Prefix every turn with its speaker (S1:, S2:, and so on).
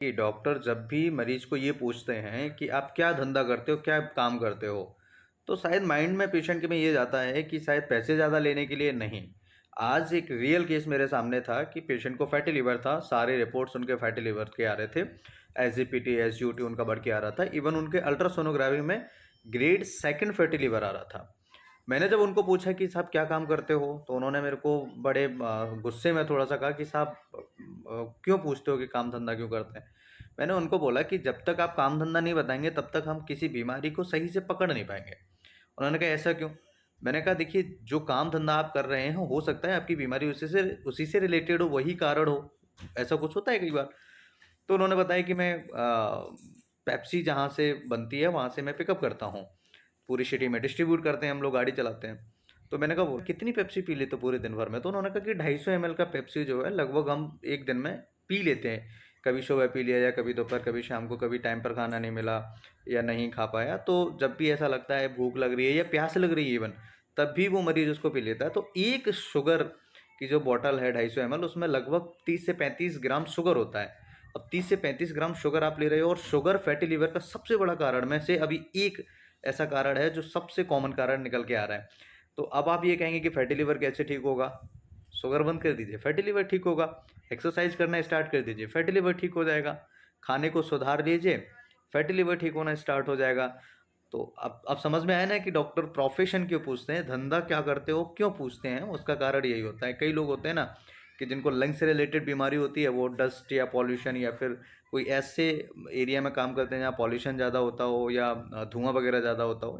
S1: कि डॉक्टर जब भी मरीज को ये पूछते हैं कि आप क्या धंधा करते हो, क्या काम करते हो, तो शायद माइंड में पेशेंट के में ये जाता है कि शायद पैसे ज़्यादा लेने के लिए नहीं। आज एक रियल केस मेरे सामने था कि पेशेंट को फैटी लिवर था, सारे रिपोर्ट्स उनके फैटी लिवर के आ रहे थे, एसजीपीटी एसजीओटी उनका बढ़ के आ रहा था, इवन उनके अल्ट्रासोनोग्राफी में ग्रेड सेकंड फैटी लिवर आ रहा था। मैंने जब उनको पूछा कि साहब क्या काम करते हो, तो उन्होंने मेरे को बड़े गुस्से में थोड़ा सा कहा कि साहब क्यों पूछते हो कि काम धंधा क्यों करते हैं। मैंने उनको बोला कि जब तक आप काम धंधा नहीं बताएंगे तब तक हम किसी बीमारी को सही से पकड़ नहीं पाएंगे। उन्होंने कहा ऐसा क्यों। मैंने कहा देखिए, जो काम धंधा आप कर रहे हैं हो सकता है आपकी बीमारी उसी से रिलेटेड हो, वही कारण हो, ऐसा कुछ होता है कई बार। तो उन्होंने बताया कि मैं पेप्सी जहाँ से बनती है वहाँ से मैं पिकअप करता हूँ, पूरी सिटी में डिस्ट्रीब्यूट करते हैं, हम लोग गाड़ी चलाते हैं। तो मैंने कहा वो कितनी पेप्सी पी लेते हो पूरे दिन भर में। तो उन्होंने कहा कि 250 ml का पेप्सी जो है लगभग हम एक दिन में पी लेते हैं। कभी सुबह पी लिया या कभी दोपहर, कभी शाम को, कभी टाइम पर खाना नहीं मिला या नहीं खा पाया, तो जब भी ऐसा लगता है भूख लग रही है या प्यास लग रही है इवन, तब भी वो मरीज उसको पी लेता है। तो एक शुगर की जो बॉटल है 250 ml, उसमें लगभग 30 से 35 ग्राम शुगर होता है। अब 30 से 35 ग्राम शुगर आप ले रहे हो, और शुगर फैटी लीवर का सबसे बड़ा कारण में से अभी एक ऐसा कारण है जो सबसे कॉमन कारण निकल के आ रहा है। तो अब आप ये कहेंगे कि फैटी लिवर कैसे ठीक होगा। शुगर बंद कर दीजिए, फैटी लिवर ठीक होगा। एक्सरसाइज करना स्टार्ट कर दीजिए, फैटी लिवर ठीक हो जाएगा। खाने को सुधार लीजिए, फैटी लिवर ठीक होना स्टार्ट हो जाएगा। तो अब समझ में आया ना कि डॉक्टर प्रोफेशन क्यों पूछते हैं, धंधा क्या करते हो क्यों पूछते हैं। उसका कारण यही होता है। कई लोग होते हैं ना कि जिनको लंग से रिलेटेड बीमारी होती है, वो डस्ट या पॉल्यूशन या फिर कोई ऐसे एरिया में काम करते हैं जहाँ पॉल्यूशन ज़्यादा होता हो या धुआं वगैरह ज़्यादा होता हो।